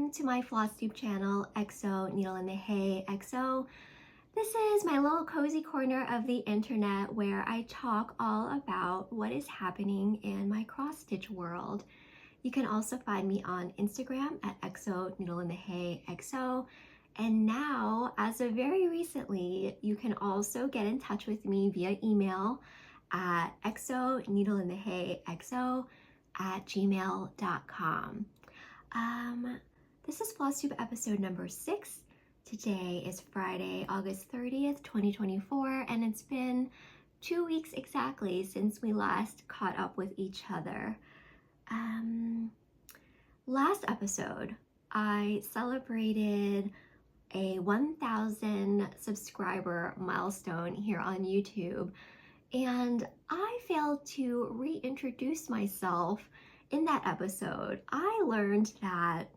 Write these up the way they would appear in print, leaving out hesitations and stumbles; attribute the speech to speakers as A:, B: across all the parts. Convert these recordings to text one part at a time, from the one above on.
A: welcome to my Flosstube channel, XOneedleinthehayxo. This is my little cozy corner of the internet where I talk all about what is happening in my cross-stitch world. You can also find me on Instagram at XOneedleinthehayxo. And now, as of very recently, you can also get in touch with me via email at xoneedleinthehayxo@gmail.com. This is Flosstube episode number 6. Today is Friday, August 30th, 2024, and it's been 2 weeks exactly since we last caught up with each other. Last episode, I celebrated a 1,000 subscriber milestone here on YouTube, and I failed to reintroduce myself in that episode. I learned that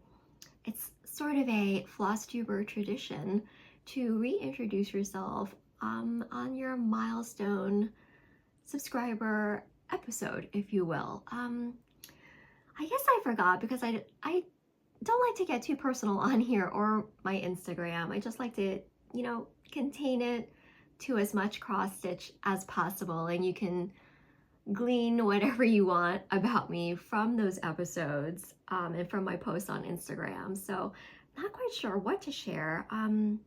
A: it's sort of a Flosstuber tradition to reintroduce yourself on your milestone subscriber episode, if you will. I guess I forgot because I don't like to get too personal on here or my Instagram. I just like to, contain it to as much cross stitch as possible, and you can glean whatever you want about me from those episodes and from my posts on Instagram. So not quite sure what to share. When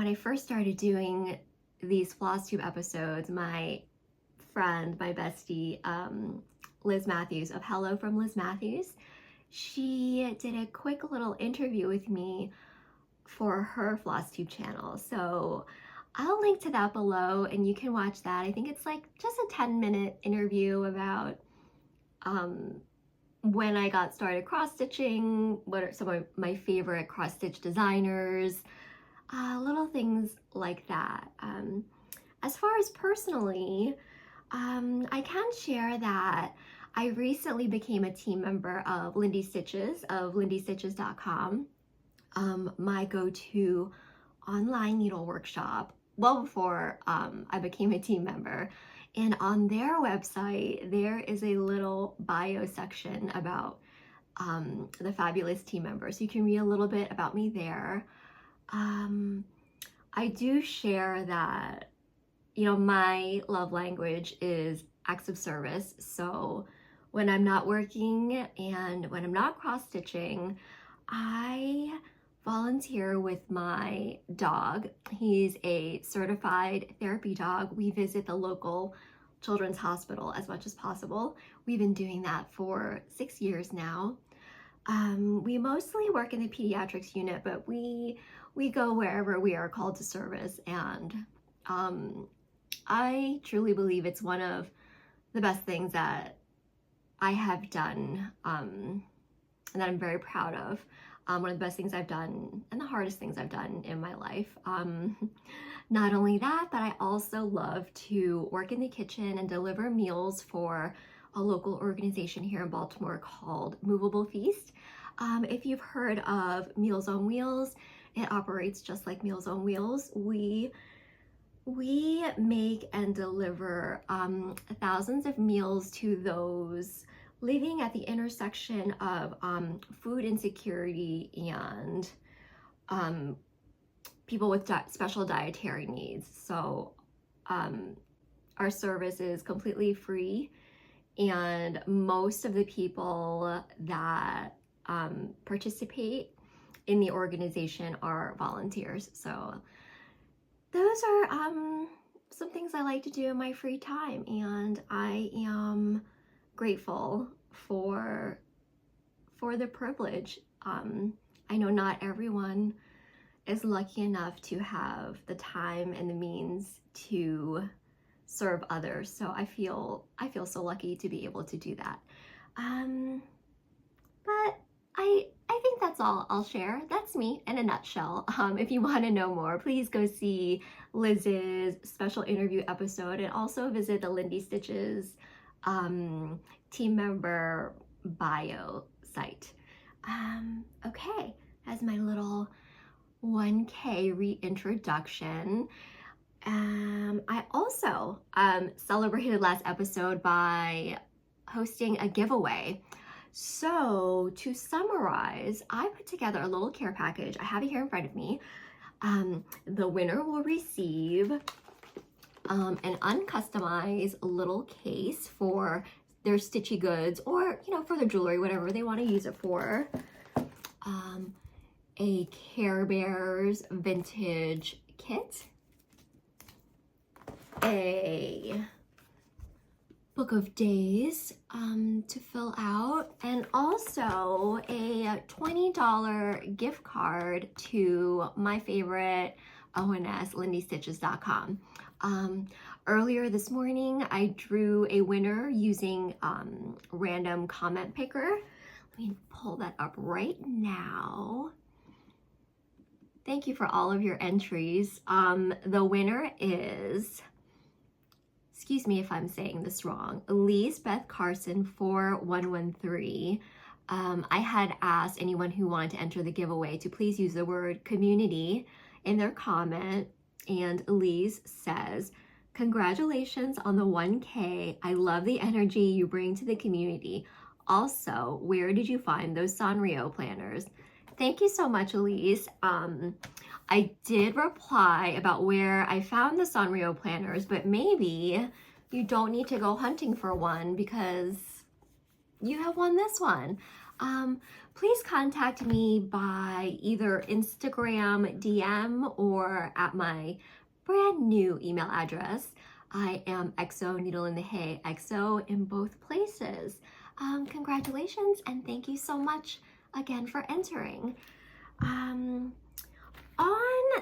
A: I first started doing these Flosstube episodes, my friend, my bestie, Liz Matthews of Hello from Liz Matthews, she did a quick little interview with me for her Flosstube channel. So I'll link to that below and you can watch that. I think it's like just a 10-minute interview about when I got started cross-stitching, what are some of my favorite cross-stitch designers, little things like that. As far as personally, I can share that I recently became a team member of Lindy Stitches of lindystitches.com, my go-to online needle workshop, well before I became a team member. And on their website, there is a little bio section about the fabulous team members. You can read a little bit about me there. I do share that, my love language is acts of service. So when I'm not working and when I'm not cross-stitching, I volunteer with my dog. He's a certified therapy dog. We visit the local children's hospital as much as possible. We've been doing that for 6 years now. We mostly work in the pediatrics unit, but we go wherever we are called to service, and I truly believe it's one of the best things that I have done and that I'm very proud of. One of the best things I've done and the hardest things I've done in my life. Not only that, but I also love to work in the kitchen and deliver meals for a local organization here in Baltimore called Movable Feast. If you've heard of Meals on Wheels, it operates just like Meals on Wheels. We make and deliver thousands of meals to those living at the intersection of food insecurity and people with special dietary needs. So our service is completely free, and most of the people that participate in the organization are volunteers. So those are some things I like to do in my free time, and I am grateful for the privilege. I know not everyone is lucky enough to have the time and the means to serve others, so I feel so lucky to be able to do that. But I think that's all I'll share. That's me in a nutshell. If you want to know more, please go see Liz's special interview episode and also visit the Lindy Stitches team member bio site. Okay, as my little 1K reintroduction, I also celebrated last episode by hosting a giveaway. So to summarize, I put together a little care package. I have it here in front of me. The winner will receive an uncustomized little case for their Stitchy goods, or, you know, for their jewelry, whatever they want to use it for. A Care Bears vintage kit, a book of days to fill out, and also a $20 gift card to my favorite ONS, lindystitches.com. Earlier this morning, I drew a winner using random comment picker. Let me pull that up right now. Thank you for all of your entries. The winner is, excuse me if I'm saying this wrong, Elizabeth Carson 4113. I had asked anyone who wanted to enter the giveaway to please use the word community in their comment, and Elise says, congratulations on the 1K. I love the energy you bring to the community. Also, where did you find those Sanrio planners? Thank you so much, Elise. I did reply about where I found the Sanrio planners, but maybe you don't need to go hunting for one because you have won this one. Please contact me by either Instagram DM or at my brand new email address. I am XOneedleinthehayxo in both places. Congratulations and thank you so much again for entering. On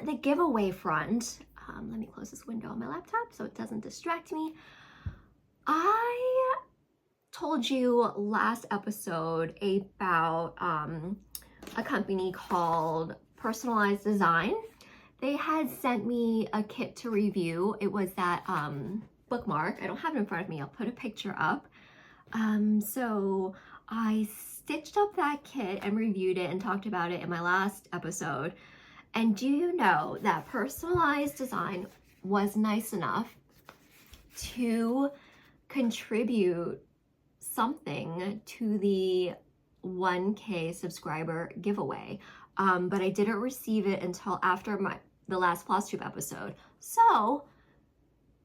A: the giveaway front, let me close this window on my laptop so it doesn't distract me. I told you last episode about a company called Personalized Design. They had sent me a kit to review. It was that bookmark. I don't have it in front of me. I'll put a picture up. So I stitched up that kit and reviewed it and talked about it in my last episode. And do you know that Personalized Design was nice enough to contribute something to the 1K subscriber giveaway? But I didn't receive it until after the last Flosstube episode. So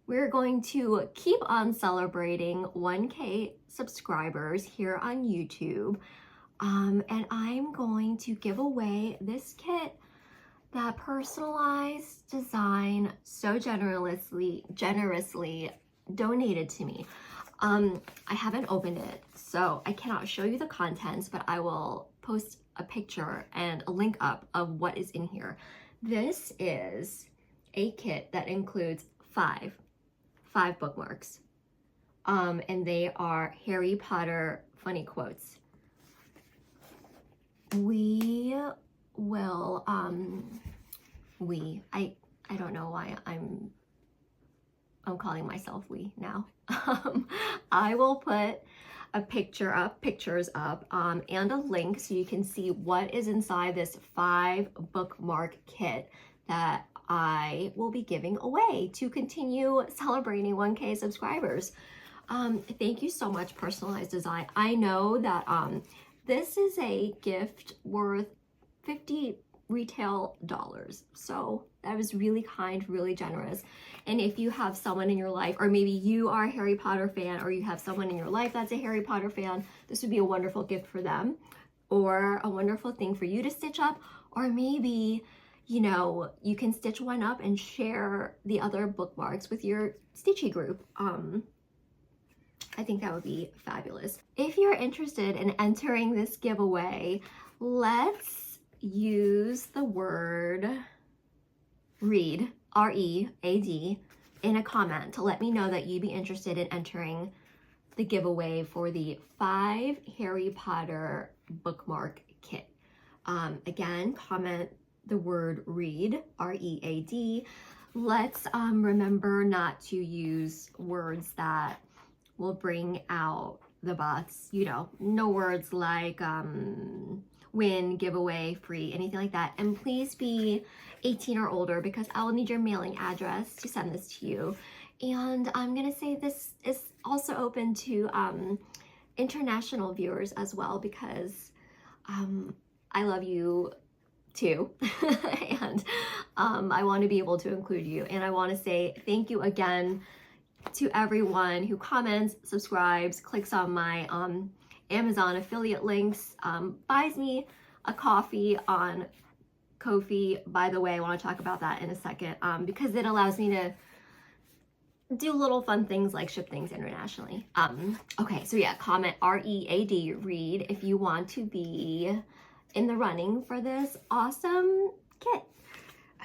A: we're going to keep on celebrating 1K subscribers here on YouTube. And I'm going to give away this kit that Personalized Design so generously donated to me. I haven't opened it, so I cannot show you the contents, but I will post a picture and a link up of what is in here. This is a kit that includes five bookmarks. And they are Harry Potter funny quotes. We will, I don't know why I'm calling myself we now. I will put pictures up, and a link so you can see what is inside this 5 bookmark kit that I will be giving away to continue celebrating 1K subscribers. Thank you so much, Personalized Design. I know that this is a gift worth $50 retail dollars. So that was really kind, really generous. And if you have someone in your life, or maybe you are a Harry Potter fan, or you have someone in your life that's a Harry Potter fan, this would be a wonderful gift for them, or a wonderful thing for you to stitch up. Or maybe, you know, you can stitch one up and share the other bookmarks with your Stitchy group. I think that would be fabulous. If you're interested in entering this giveaway, let's use the word read, R-E-A-D, in a comment to let me know that you'd be interested in entering the giveaway for the 5 Harry Potter bookmark kit. Again, comment the word read, R-E-A-D. Let's remember not to use words that will bring out the bots. You know, no words like win, giveaway, free, anything like that. And please be 18 or older because I will need your mailing address to send this to you. And I'm gonna say this is also open to international viewers as well, because I love you too. And I want to be able to include you. And I want to say thank you again to everyone who comments, subscribes, clicks on my Amazon affiliate links, buys me a coffee on Ko-fi. By the way, I want to talk about that in a second, because it allows me to do little fun things like ship things internationally. Okay, so yeah, comment R-E-A-D, read, if you want to be in the running for this awesome kit.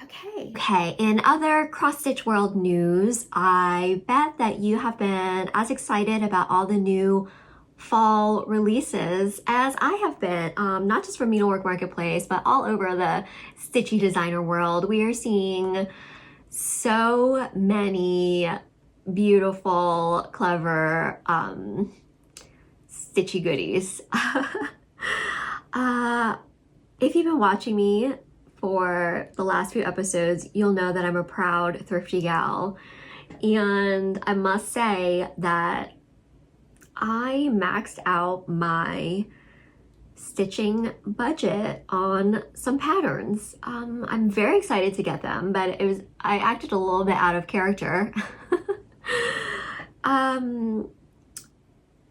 A: Okay, in other cross-stitch world news, I bet that you have been as excited about all the new fall releases as I have been, not just from Needlework Marketplace, but all over the Stitchy designer world. We are seeing so many beautiful, clever, stitchy goodies. If you've been watching me for the last few episodes, you'll know that I'm a proud thrifty gal. And I must say that I maxed out my stitching budget on some patterns. I'm very excited to get them, but I acted a little bit out of character. I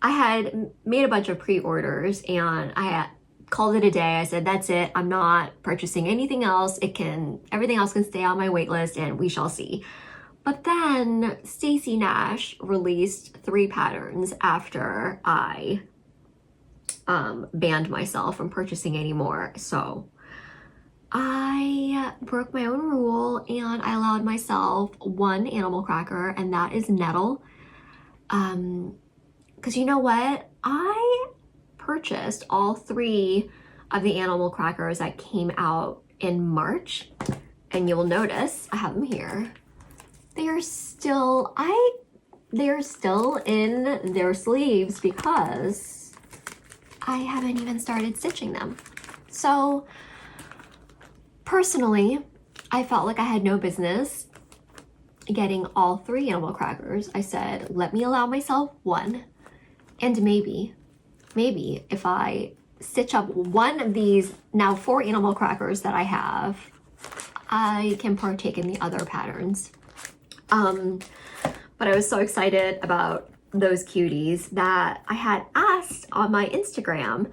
A: had made a bunch of pre-orders and I had called it a day. I said, that's it. I'm not purchasing anything else. Everything else can stay on my wait list and we shall see. But then Stacy Nash released 3 patterns after I banned myself from purchasing anymore. So I broke my own rule and I allowed myself 1 animal cracker, and that is Nettle. Because you know what? I purchased all 3 of the animal crackers that came out in March, and you'll notice I have them here. They're still in their sleeves because I haven't even started stitching them. So personally, I felt like I had no business getting all 3 animal crackers. I said, let me allow myself 1, and maybe if I stitch up 1 of these now 4 animal crackers that I have, I can partake in the other patterns. But I was so excited about those cuties that I had asked on my Instagram,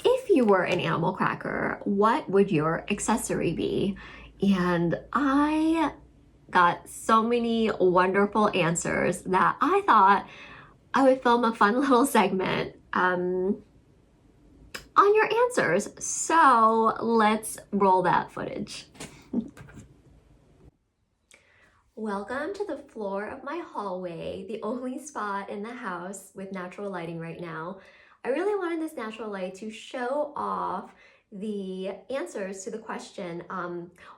A: if you were an animal cracker, what would your accessory be? And I got so many wonderful answers that I thought I would film a fun little segment on your answers. So let's roll that footage. Welcome to the floor of my hallway, the only spot in the house with natural lighting right now. I really wanted this natural light to show off the answers to the question,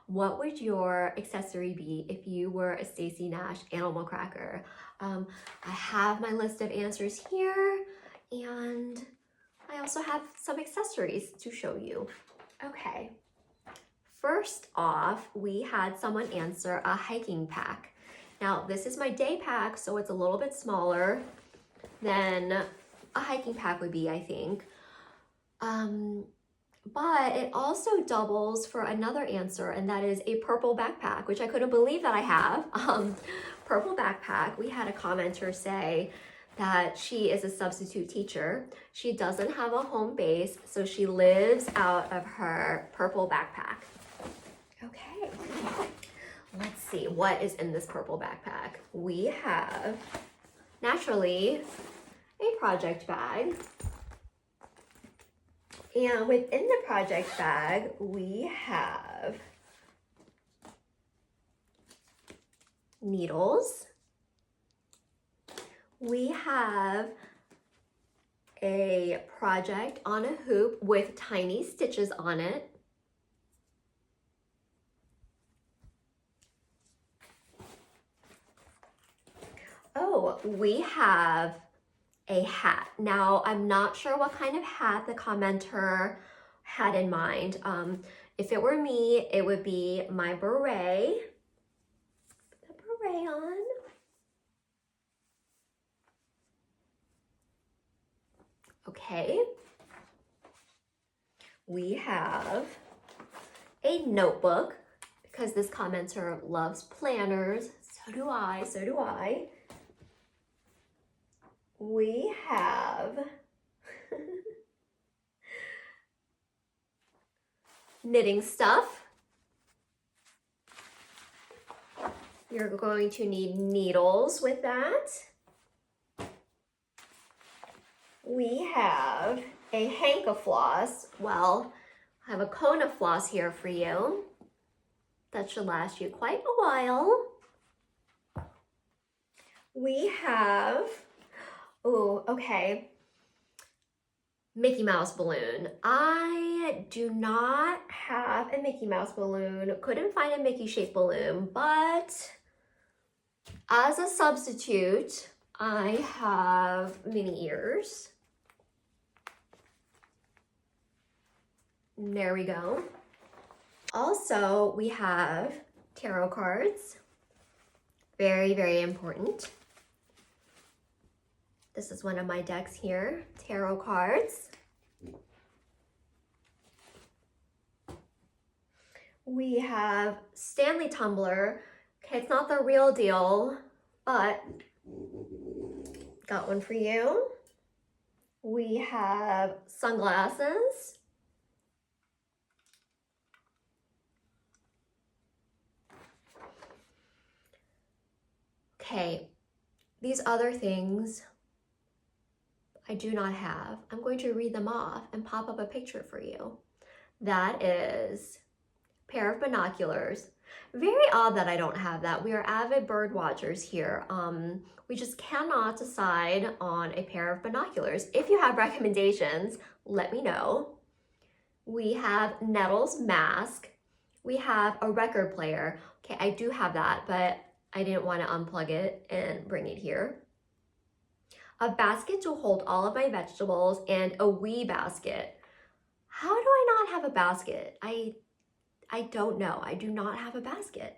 A: what would your accessory be if you were a Stacy Nash animal cracker? I have my list of answers here, and I also have some accessories to show you. Okay. First off, we had someone answer a hiking pack. Now, this is my day pack, so it's a little bit smaller than a hiking pack would be, I think. But it also doubles for another answer, and that is a purple backpack, which I couldn't believe that I have. Purple backpack. We had a commenter say that she is a substitute teacher. She doesn't have a home base, so she lives out of her purple backpack. Okay, let's see what is in this purple backpack. We have, naturally, a project bag. And within the project bag, we have needles. We have a project on a hoop with tiny stitches on it. Oh, we have a hat. Now, I'm not sure what kind of hat the commenter had in mind. If it were me, it would be my beret. Put the beret on. Okay. We have a notebook because this commenter loves planners. So do I, so do I. We have knitting stuff. You're going to need needles with that. We have a hank of floss. Well, I have a cone of floss here for you. That should last you quite a while. We have, oh, okay, Mickey Mouse balloon. I do not have a Mickey Mouse balloon. Couldn't find a Mickey shaped balloon, but as a substitute, I have mini ears. There we go. Also, we have tarot cards. Very, very important. This is one of my decks here, tarot cards. We have Stanley tumbler. Okay, it's not the real deal, but got one for you. We have sunglasses. Okay, these other things I do not have. I'm going to read them off and pop up a picture for you. That is a pair of binoculars. Very odd that I don't have that. We are avid bird watchers here. We just cannot decide on a pair of binoculars. If you have recommendations, let me know. We have Nettle's mask. We have a record player. Okay, I do have that, but I didn't want to unplug it and bring it here. A basket to hold all of my vegetables and a wee basket. How do I not have a basket? I don't know. I do not have a basket.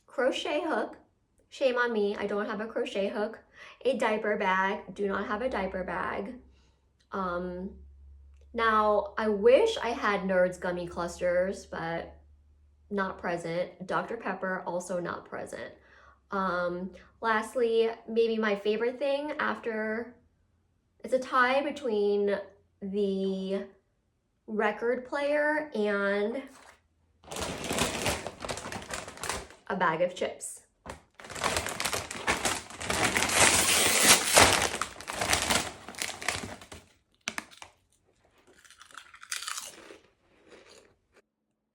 A: Crochet hook. Shame on me. I don't have a crochet hook. A diaper bag. Do not have a diaper bag. Now, I wish I had Nerds gummy clusters, but not present. Dr. Pepper, also not present. Lastly, maybe my favorite thing after, it's a tie between the record player and a bag of chips.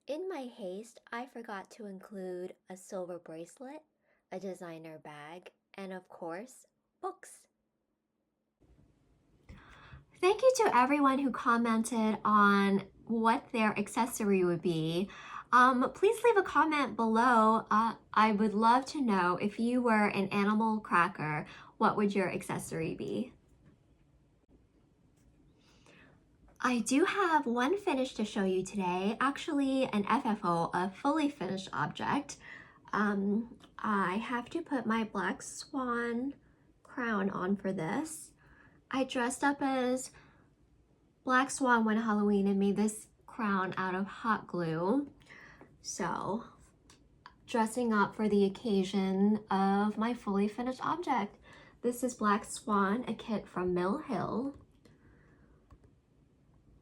A: In my haste, I forgot to include a silver bracelet, a designer bag, and of course, books. Thank you to everyone who commented on what their accessory would be. Please leave a comment below. I would love to know if you were an animal cracker, what would your accessory be? I do have one finish to show you today, actually an FFO, a fully finished object. I have to put my black swan crown on for this. I dressed up as Black Swan one Halloween and made this crown out of hot glue. So, dressing up for the occasion of my fully finished object. This is Black Swan, a kit from Mill Hill.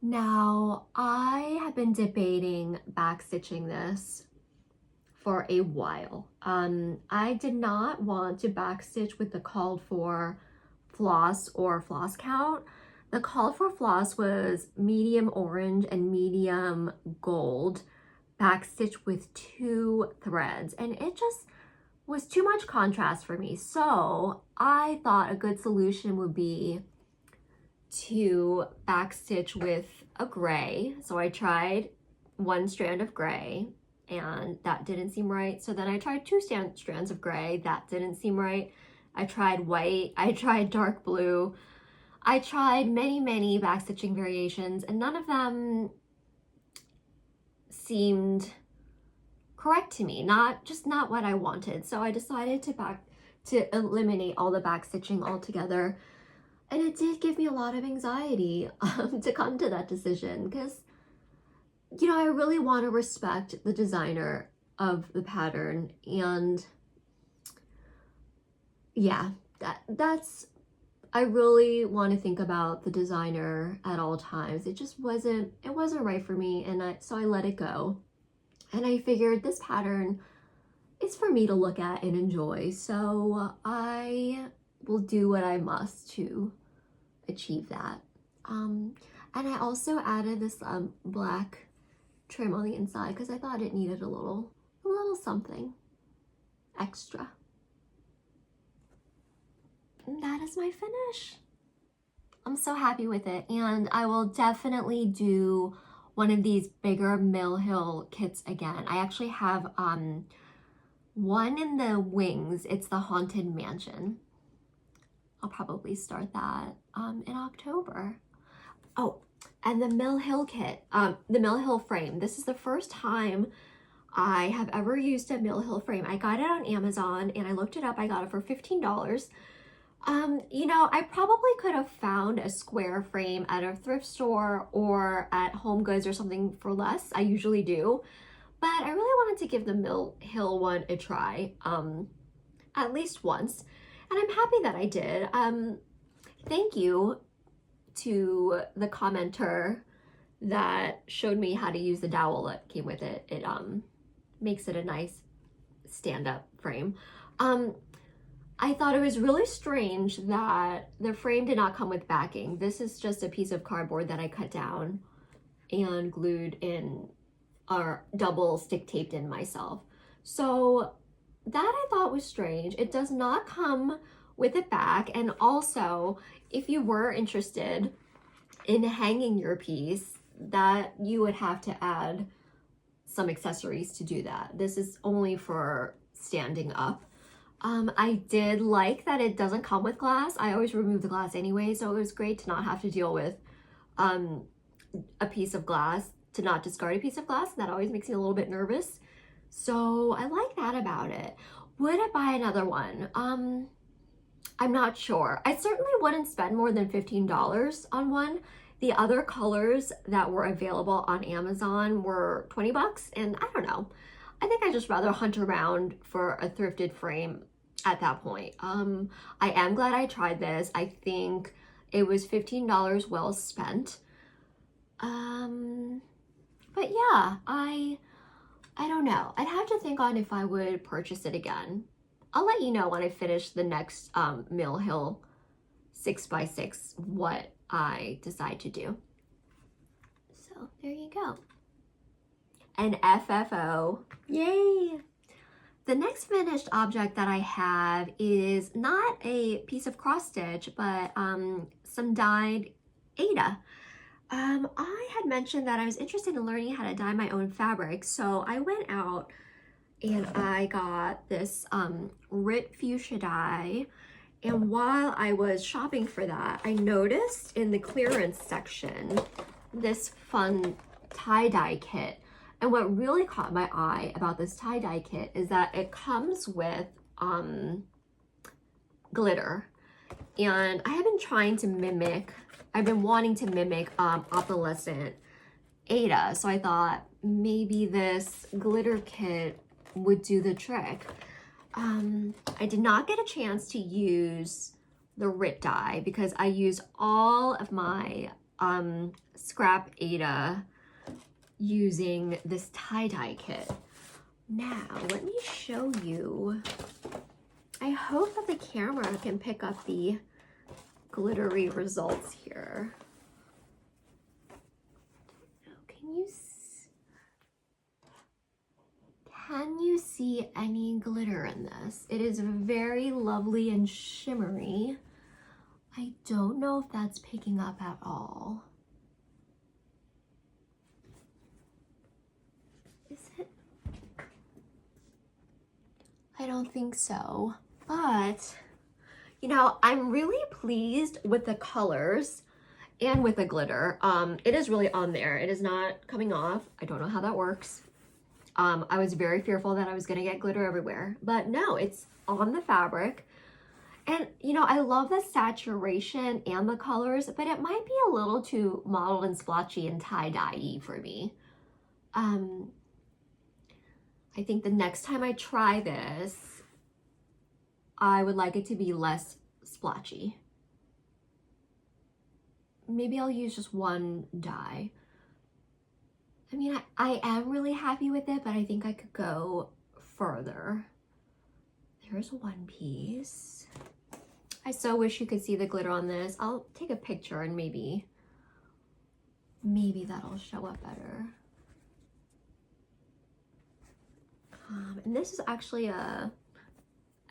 A: Now, I have been debating backstitching this for a while. I did not want to backstitch with the called for floss or floss count. The called for floss was medium orange and medium gold backstitch with 2 threads, and it just was too much contrast for me. So I thought a good solution would be to backstitch with a gray. So I tried 1 strand of gray and that didn't seem right. So then I tried 2 strands of gray. That didn't seem right. I tried white. I tried dark blue. I tried many backstitching variations and none of them seemed correct to me. Just not what I wanted. So I decided to eliminate all the backstitching altogether. And it did give me a lot of anxiety to come to that decision because, you know, I really want to respect the designer of the pattern. And yeah, that's, I really want to think about the designer at all times. It just wasn't right for me. And so I let it go. And I figured this pattern is for me to look at and enjoy. So I will do what I must to achieve that. And I also added this black trim on the inside because I thought it needed a little something extra. And that is my finish. I'm so happy with it, and I will definitely do one of these bigger Mill Hill kits again. I actually have one in the wings. It's the Haunted Mansion. I'll probably start that in October. Oh, and the Mill Hill kit, the Mill Hill frame. This is the first time I have ever used a Mill Hill frame. I got it on Amazon and I looked it up. I got it for $15. You know, I probably could have found a square frame at a thrift store or at Home Goods or something for less. I usually do, but I really wanted to give the Mill Hill one a try, at least once. And I'm happy that I did. Thank you to the commenter that showed me how to use the dowel that came with it. It makes it a nice stand-up frame. I thought it was really strange that the frame did not come with backing. This is just a piece of cardboard that I cut down and glued in or double stick taped in myself. So that I thought was strange. It does not come with a back. And also, if you were interested in hanging your piece, that you would have to add some accessories to do that. This is only for standing up. I did like that it doesn't come with glass. I always remove the glass anyway, so it was great to not have to deal with a piece of glass, to not discard a piece of glass. That always makes me a little bit nervous. So I like that about it. Would I buy another one? I'm not sure. I certainly wouldn't spend more than $15 on one. The other colors that were available on Amazon were 20 bucks, and I don't know. I think I'd just rather hunt around for a thrifted frame at that point. I am glad I tried this. I think it was $15 well spent. But yeah, I don't know. I'd have to think on if I would purchase it again. I'll let you know when I finish the next Mill Hill 6x6 what I decide to do. So there you go. An FFO. Yay! The next finished object that I have is not a piece of cross stitch, but some dyed Aida. I had mentioned that I was interested in learning how to dye my own fabric, so I went out and I got this Rit fuchsia dye. And while I was shopping for that, I noticed in the clearance section this fun tie-dye kit. And what really caught my eye about this tie-dye kit is that it comes with glitter. And I have been trying to mimic, I've been wanting to mimic opalescent Aida. So I thought maybe this glitter kit would do the trick. I did not get a chance to use the Rit dye because I used all of my scrap Aida using this tie-dye kit. Now, let me show you. I hope that the camera can pick up the glittery results here. Can you see any glitter in this? It is very lovely and shimmery. I don't know if that's picking up at all. Is it? I don't think so, but you know, I'm really pleased with the colors and with the glitter. It is really on there. It is not coming off. I don't know how that works. I was very fearful that I was gonna get glitter everywhere, but no, it's on the fabric. And you know, I love the saturation and the colors, but it might be a little too mottled and splotchy and tie-dye-y for me. I think the next time I try this, I would like it to be less splotchy. Maybe I'll use just one dye. I mean, I am really happy with it, but I think I could go further. There's one piece. I so wish you could see the glitter on this. I'll take a picture and maybe that'll show up better. And this is actually a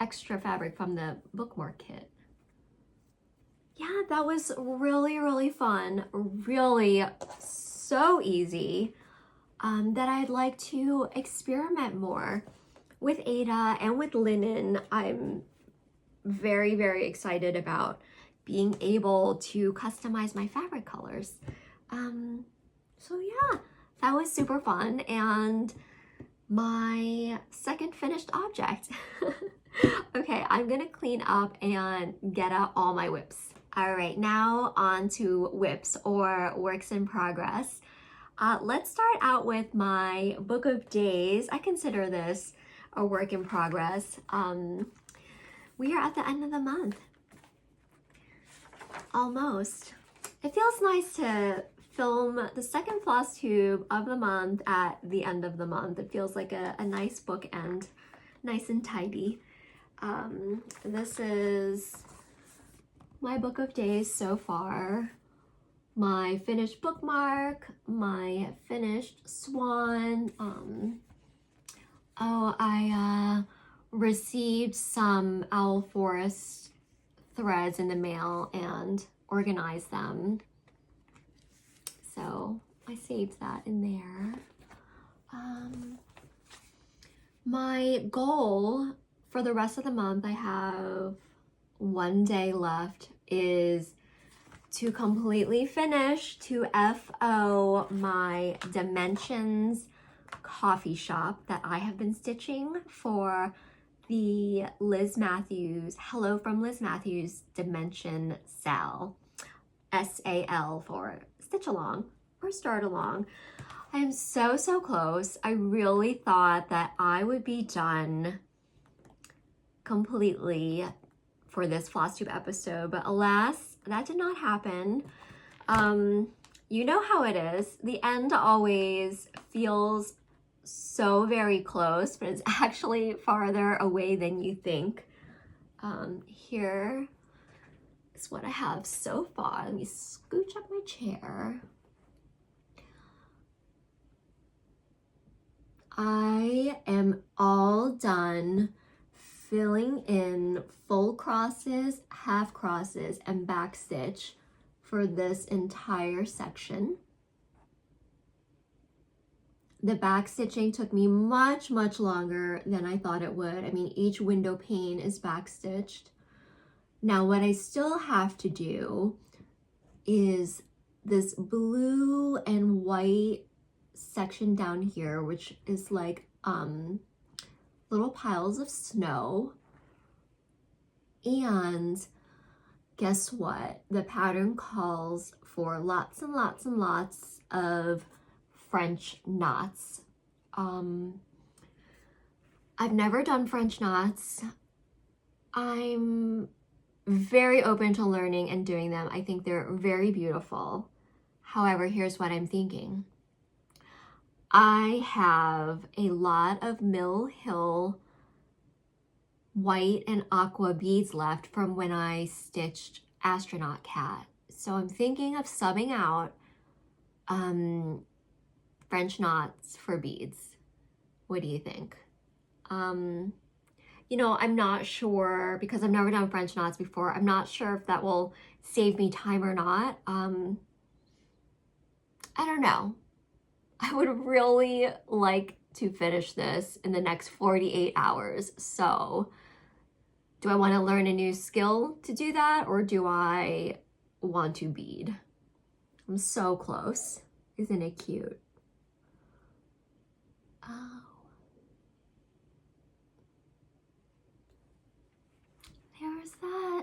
A: extra fabric from the bookmark kit. Yeah, that was really, really fun. Really so easy that I'd like to experiment more with Aida and with linen. I'm very, very excited about being able to customize my fabric colors. So yeah, that was super fun, and my second finished object. Okay, I'm gonna clean up and get out all my whips. All right, now on to whips or works in progress. Let's start out with my book of days. I consider this a work in progress. We are at the end of the month. Almost. It feels nice to film the second Flosstube of the month at the end of the month. It feels like a nice bookend, nice and tidy. This is my book of days so far. My finished bookmark, my finished Swan. I received some Owl Forest threads in the mail and organized them. So I saved that in there. My goal for the rest of the month, I have one day left, is to completely finish, to FO my Dimensions coffee shop that I have been stitching for the Liz Matthews, Hello from Liz Matthews Dimension Sal. SAL for stitch along or start along. I am so close. I really thought that I would be done completely for this Flosstube episode, but alas, that did not happen. You know how it is. The end always feels so very close, but it's actually farther away than you think. Here is what I have so far. Let me scooch up my chair. I am all done filling in full crosses, half crosses, and back stitch for this entire section. The back stitching took me much longer than I thought it would. I mean, each window pane is back stitched. Now, what I still have to do is this blue and white section down here, which is like little piles of snow. And guess what? The pattern calls for lots and lots of French knots. I've never done French knots. I'm very open to learning and doing them. I think they're very beautiful. However, here's what I'm thinking. I have a lot of Mill Hill white and aqua beads left from when I stitched Astronaut Cat. So I'm thinking of subbing out French knots for beads. What do you think? You know, I'm not sure, because I've never done French knots before. I'm not sure if that will save me time or not. I don't know. I would really like to finish this in the next 48 hours. So do I want to learn a new skill to do that, or do I want to bead? I'm so close. Isn't it cute? Oh. There's that.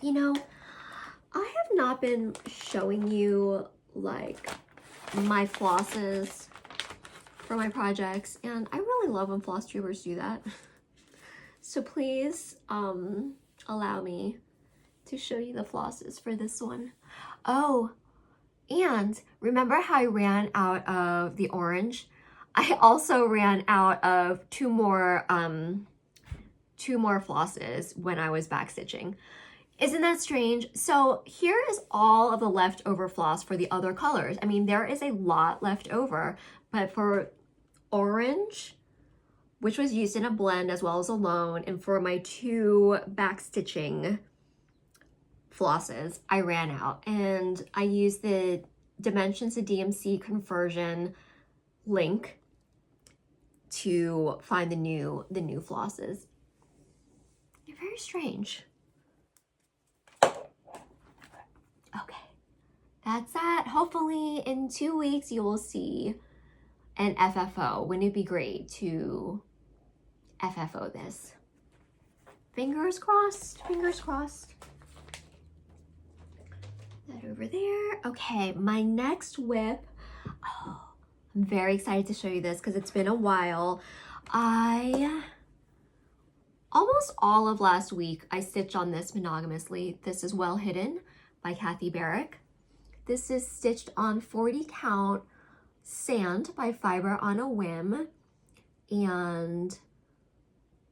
A: You know, I have not been showing you like my flosses for my projects, and I really love when floss tubers do that. So please allow me to show you the flosses for this one. Oh, and remember how I ran out of the orange? I also ran out of two more flosses when I was backstitching. Isn't that strange? So here is all of the leftover floss for the other colors. I mean, there is a lot left over, but for orange, which was used in a blend as well as alone, and for my two backstitching flosses, I ran out, and I used the Dimensions to DMC conversion link to find the new flosses. They're very strange. Okay, that's that. Hopefully in 2 weeks you will see an FFO. Wouldn't it be great to FFO this? Fingers crossed, fingers crossed. That over there. Okay, my next whip. Oh, I'm very excited to show you this because it's been a while. Almost all of last week I stitched on this monogamously. This is Well Hidden by Kathy Barrick. This is stitched on 40 count sand by Fiber on a Whim and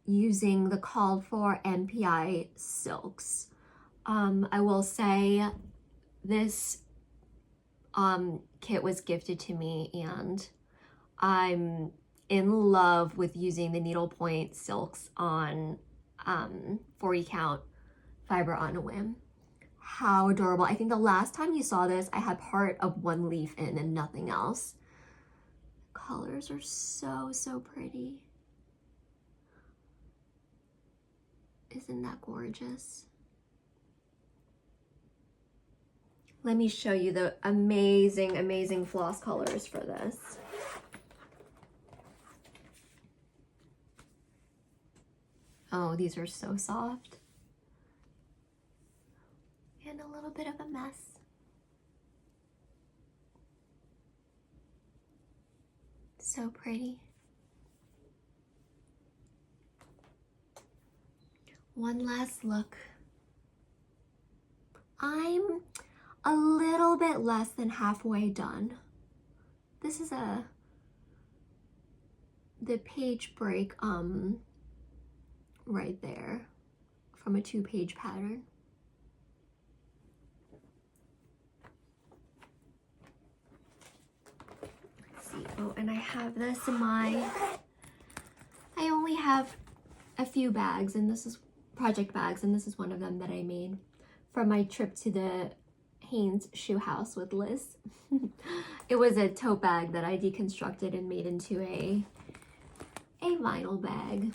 A: using the called for MPI silks. I will say this kit was gifted to me, and I'm in love with using the needlepoint silks on 40 count Fiber on a Whim. How adorable. I think the last time you saw this, I had part of one leaf in and nothing else. Colors are so pretty. Isn't that gorgeous? Let me show you the amazing floss colors for this. Oh, these are so soft. And a little bit of a mess. So pretty. One last look. I'm a little bit less than halfway done. This is the page break right there from a 2-page pattern. Let's see. Oh, and I have this in I only have a few bags, and this is project bags, and this is one of them that I made from my trip to the Hanes shoe house with Liz. It was a tote bag that I deconstructed and made into a vinyl bag.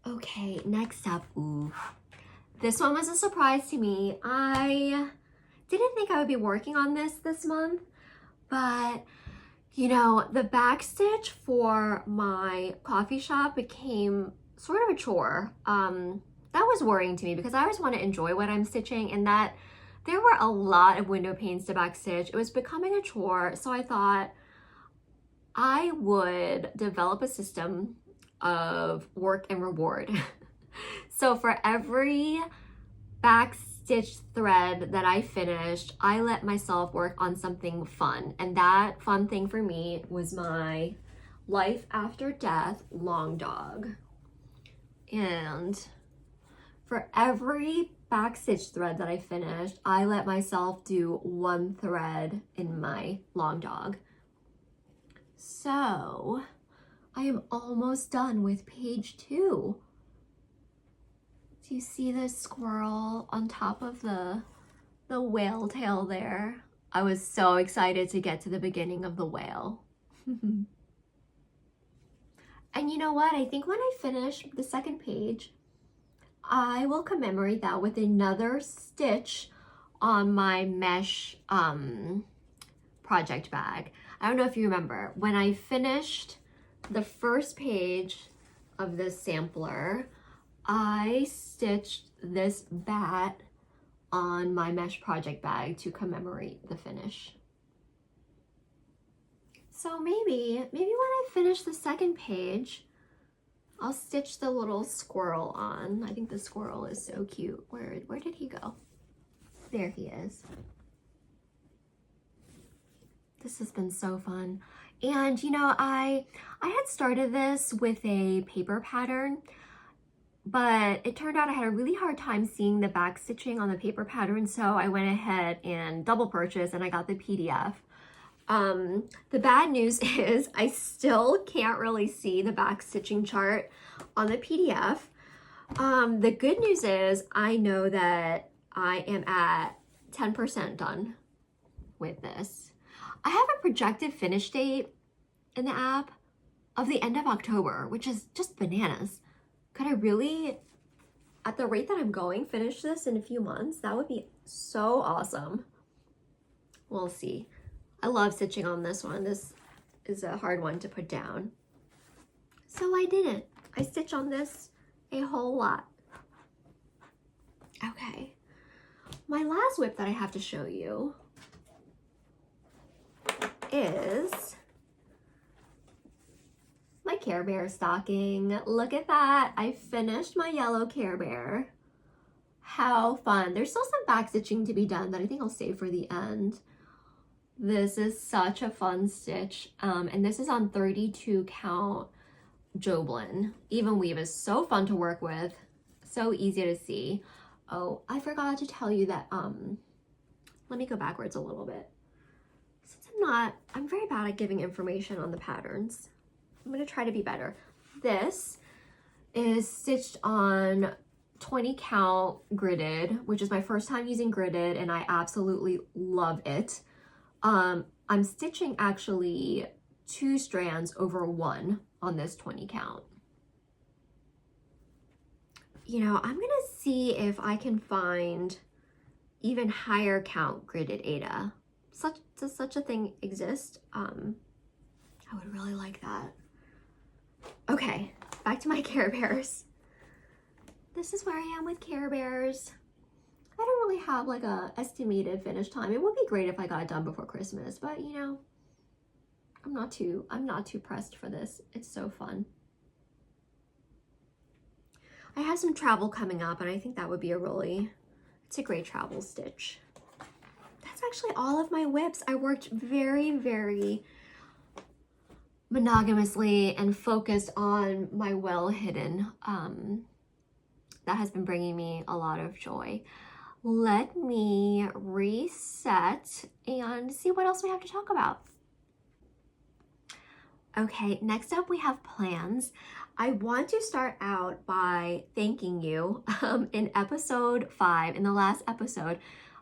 A: Okay, next up, ooh. This one was a surprise to me. I didn't think I would be working on this month, but you know, the backstitch for my coffee shop became sort of a chore. That was worrying to me because I always want to enjoy what I'm stitching, and that there were a lot of window panes to backstitch. It was becoming a chore, so I thought I would develop a system of work and reward. So for every backstitch thread that I finished, I let myself work on something fun, and that fun thing for me was my Life After Death long dog. And for every backstitch thread that I finished, I let myself do one thread in my long dog. So I am almost done with page 2. Do you see this squirrel on top of the whale tail there? I was so excited to get to the beginning of the whale. And you know what? I think when I finish the second page, I will commemorate that with another stitch on my mesh project bag. I don't know if you remember, when I finished the first page of this sampler, I stitched this bat on my mesh project bag to commemorate the finish. So maybe when I finish the second page, I'll stitch the little squirrel on. I think the squirrel is so cute. Where did he go? There he is. This has been so fun. And you know, I had started this with a paper pattern, but it turned out I had a really hard time seeing the back stitching on the paper pattern, so I went ahead and double purchased and I got the PDF. The bad news is I still can't really see the back stitching chart on the PDF. The good news is I know that I am at 10% done with this. I have a projected finish date in the app of the end of October, which is just bananas. Could I really, at the rate that I'm going, finish this in a few months? That would be so awesome. We'll see. I love stitching on this one. This is a hard one to put down. So I didn't. I stitch on this a whole lot. Okay. My last whip that I have to show you is my Care Bear stocking. Look at that. I finished my yellow Care Bear. How fun. There's still some back stitching to be done that I think I'll save for the end. This is such a fun stitch. And this is on 32 count Joblin. Even weave is so fun to work with. So easy to see. Oh, I forgot to tell you that, let me go backwards a little bit. Since I'm very bad at giving information on the patterns. I'm gonna try to be better. This is stitched on 20 count gridded, which is my first time using gridded and I absolutely love it. I'm stitching actually 2 strands over 1 on this 20 count. You know, I'm gonna see if I can find even higher count gridded Aida. Does such a thing exist? I would really like that. Okay, back to my Care Bears. This is where I am with Care Bears. I don't really have like a estimated finish time. It would be great if I got it done before Christmas, but you know, I'm not too pressed for this. It's so fun. I have some travel coming up and I think that would be it's a great travel stitch. That's actually all of my whips. I worked very, very monogamously and focused on my well hidden. That has been bringing me a lot of joy. Let me reset and see what else we have to talk about. Okay, next up we have plans. I want to start out by thanking you. In episode 5, in the last episode,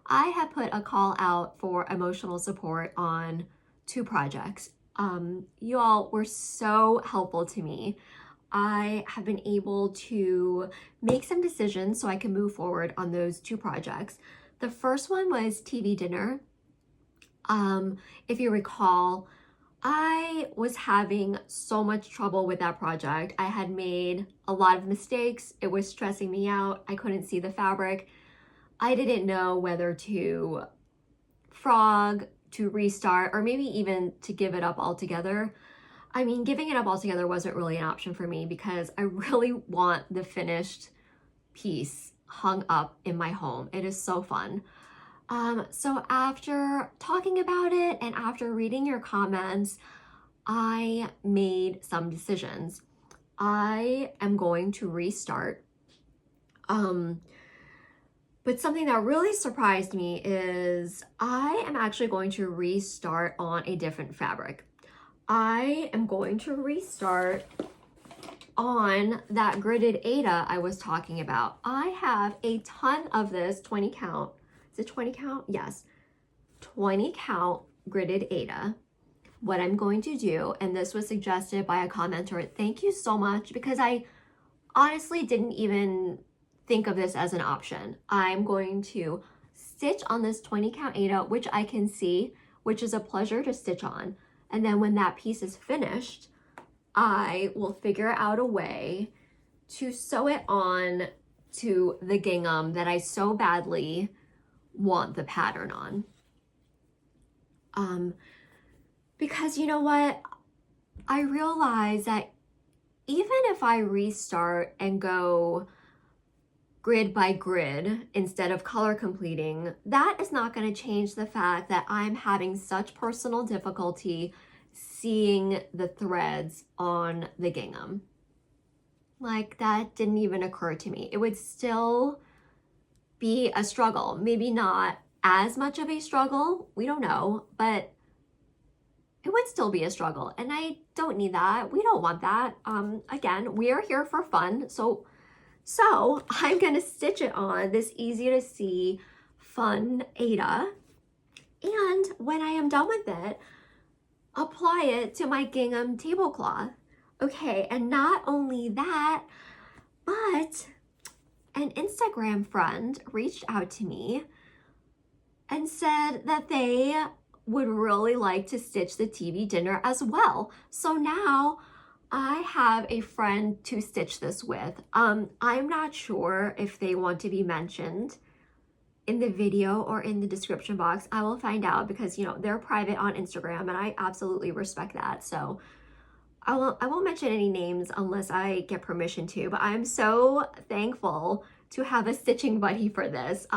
A: I had put a call out for emotional support on 2 projects. You all were so helpful to me. I have been able to make some decisions so I can move forward on those 2 projects. The first one was TV dinner. If you recall, I was having so much trouble with that project. I had made a lot of mistakes. It was stressing me out. I couldn't see the fabric. I didn't know whether to frog, to restart, or maybe even to give it up altogether. I mean, giving it up altogether wasn't really an option for me because I really want the finished piece hung up in my home. It is so fun. So after talking about it and after reading your comments, I made some decisions. I am going to restart. But something that really surprised me is I am actually going to restart on a different fabric. I am going to restart on that gridded Aida I was talking about. I have a ton of this 20 count. Is it 20 count? Yes. 20 count gridded Aida. What I'm going to do, and this was suggested by a commenter, thank you so much, because I honestly didn't even think of this as an option. I'm going to stitch on this 20 count Aida, which I can see, which is a pleasure to stitch on. And then when that piece is finished, I will figure out a way to sew it on to the gingham that I so badly want the pattern on. Because you know what? I realize that even if I restart and go grid by grid instead of color completing, that is not going to change the fact that I'm having such personal difficulty seeing the threads on the gingham. Like, that didn't even occur to me. It would still be a struggle. Maybe not as much of a struggle, we don't know, but it would still be a struggle, and I don't need that. We don't want that. Again, we are here for fun, so I'm gonna stitch it on this easy to see fun Ada, and when I am done with it, apply it to my gingham tablecloth. Okay, and not only that, but an Instagram friend reached out to me and said that they would really like to stitch the TV dinner as well. So now I have a friend to stitch this with. I'm not sure if they want to be mentioned in the video or in the description box. I will find out because, you know, they're private on Instagram and I absolutely respect that. So I won't mention any names unless I get permission to, but I'm so thankful to have a stitching buddy for this.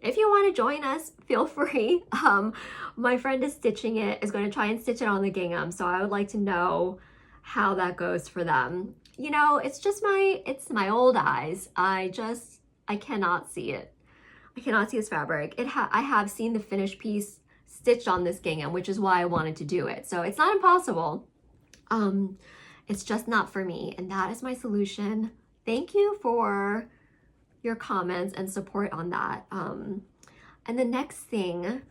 A: If you want to join us, feel free. My friend is stitching it, is going to try and stitch it on the gingham, so I would like to know how that goes for them. You know, it's my old eyes. I cannot see it. I cannot see this fabric. I have seen the finished piece stitched on this gingham, which is why I wanted to do it. So it's not impossible. It's just not for me, and that is my solution. Thank you for your comments and support on that. And the next thing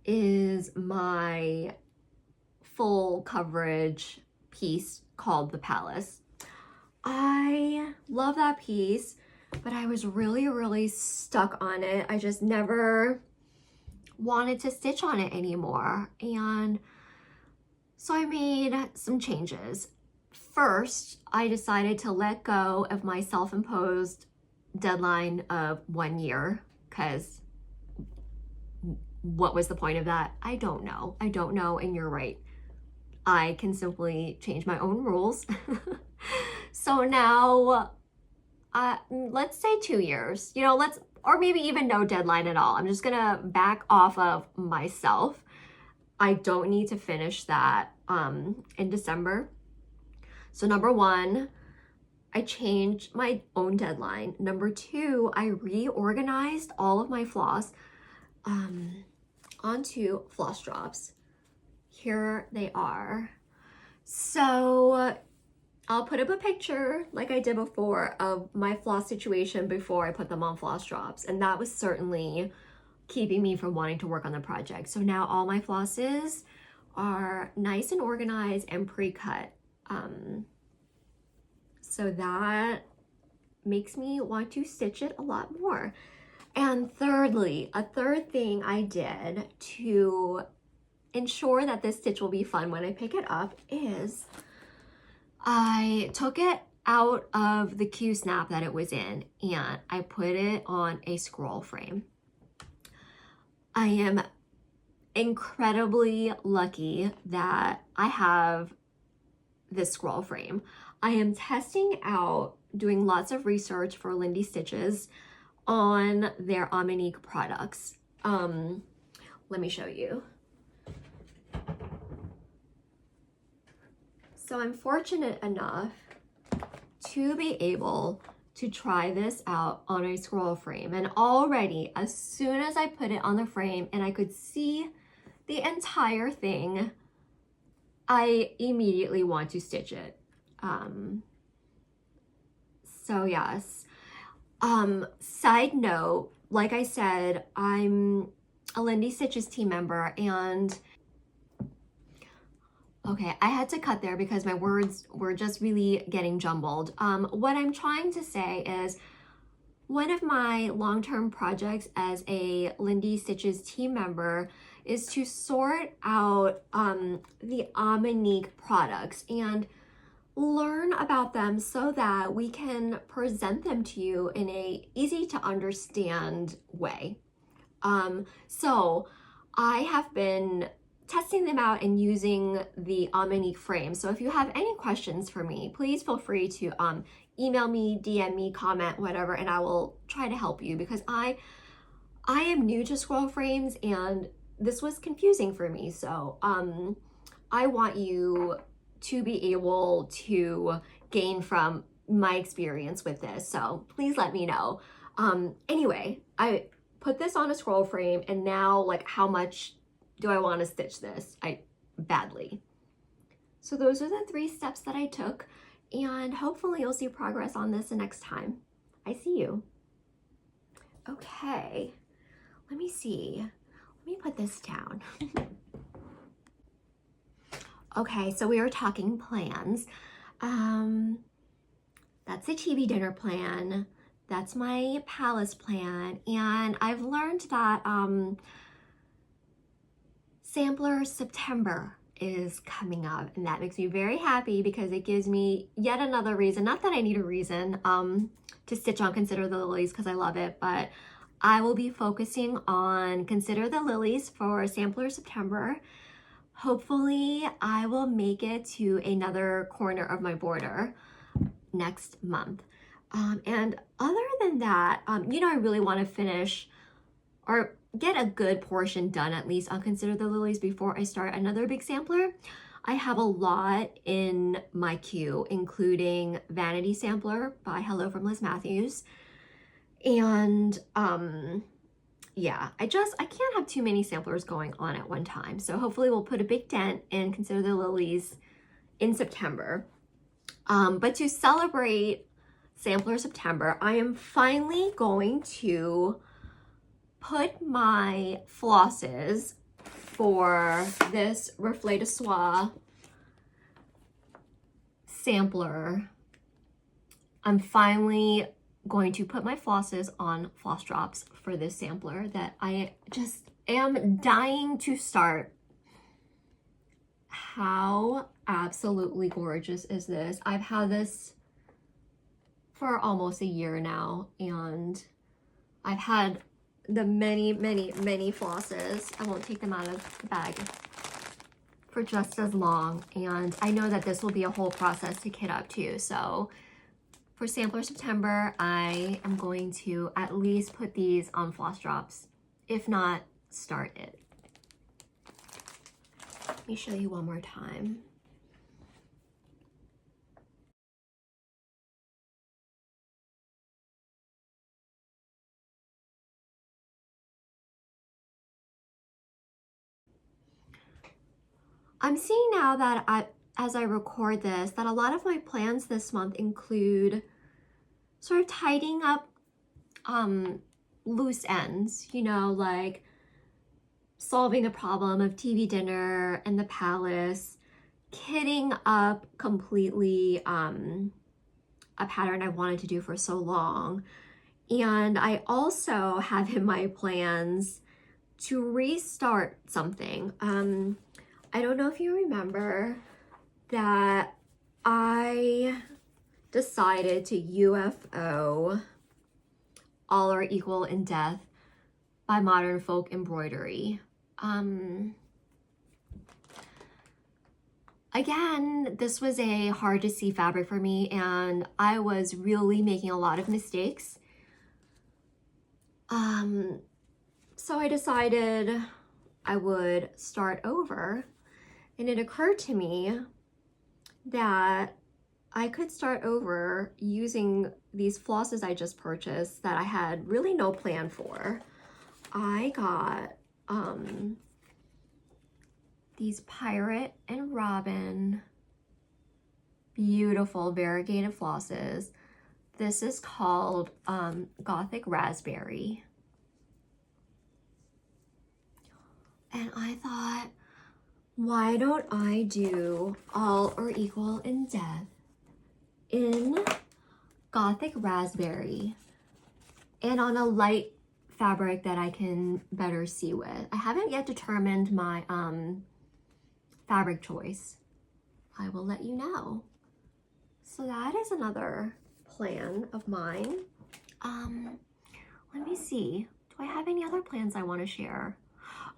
A: is my full coverage piece called the Palace. I love that piece, but I was really stuck on it. I just never wanted to stitch on it anymore. And so I made some changes. First, I decided to let go of my self-imposed deadline of 1 year, because what was the point of that? I don't know, and you're right. I can simply change my own rules. So now, let's say 2 years, you know, or maybe even no deadline at all. I'm just gonna back off of myself. I don't need to finish that in December. So number one, I changed my own deadline. Number two, I reorganized all of my floss onto floss drops. Here they are. So I'll put up a picture like I did before of my floss situation before I put them on floss drops. And that was certainly keeping me from wanting to work on the project. So now all my flosses are nice and organized and pre-cut. So that makes me want to stitch it a lot more. And thirdly, a third thing I did to ensure that this stitch will be fun when I pick it up is I took it out of the Q snap that it was in and I put it on a scroll frame. I am incredibly lucky that I have this scroll frame. I am testing out, doing lots of research for Lindy Stitches on their Omnique products. Let me show you. So I'm fortunate enough to be able to try this out on a scroll frame. And already, as soon as I put it on the frame and I could see the entire thing, I immediately want to stitch it. So yes. Side note, like I said, I'm a Lindy Stitches team member, and okay, I had to cut there because my words were just really getting jumbled. What I'm trying to say is one of my long-term projects as a Lindy Stitches team member is to sort out the Omnique products and learn about them so that we can present them to you in a easy to understand way. So I have been testing them out and using the Omnique frame. So if you have any questions for me, please feel free to email me, DM me, comment, whatever, and I will try to help you, because I am new to scroll frames and this was confusing for me. So I want you to be able to gain from my experience with this. So please let me know. Anyway, I put this on a scroll frame, and now, like, how much do I want to stitch this? Badly. So those are the 3 steps that I took, and hopefully you'll see progress on this the next time I see you. Okay, let me see. Let me put this down. Okay, so we were talking plans. That's the TV dinner plan. That's my palace plan. And I've learned that Sampler September is coming up, and that makes me very happy because it gives me yet another reason, not that I need a reason to stitch on Consider the Lilies because I love it, but I will be focusing on Consider the Lilies for Sampler September. Hopefully I will make it to another corner of my border next month. And other than that, you know, I really want to finish or get a good portion done at least on Consider the Lilies before I start another big sampler. I have a lot in my queue, including Vanity Sampler by Hello from Liz Matthews. And yeah, I can't have too many samplers going on at one time. So hopefully we'll put a big dent in Consider the Lilies in September. But to celebrate Sampler September, I am finally going to put my flosses for this Reflet de Soie sampler. I'm finally going to put my flosses on floss drops for this sampler that I just am dying to start. How absolutely gorgeous is this? I've had this for almost a year now, and I've had the many flosses. I won't take them out of the bag for just as long, and I know that this will be a whole process to kit up too. So for Sampler September, I am going to at least put these on floss drops, if not start it. Let me show you one more time. I'm seeing now that as I record this, that a lot of my plans this month include sort of tidying up loose ends, you know, like solving the problem of TV dinner and the palace, kitting up completely a pattern I wanted to do for so long. And I also have in my plans to restart something. I don't know if you remember that I decided to UFO All Are Equal in Death by Modern Folk Embroidery. Again, this was a hard to see fabric for me, and I was really making a lot of mistakes. So I decided I would start over, and it occurred to me that I could start over using these flosses I just purchased that I had really no plan for. I got these Pirate and Robin beautiful variegated flosses. This is called Gothic Raspberry. And I thought, why don't I do All Are Equal in Death in Gothic Raspberry and on a light fabric that I can better see with. I haven't yet determined my fabric choice. I will let you know. So that is another plan of mine. Let me see. Do I have any other plans I want to share?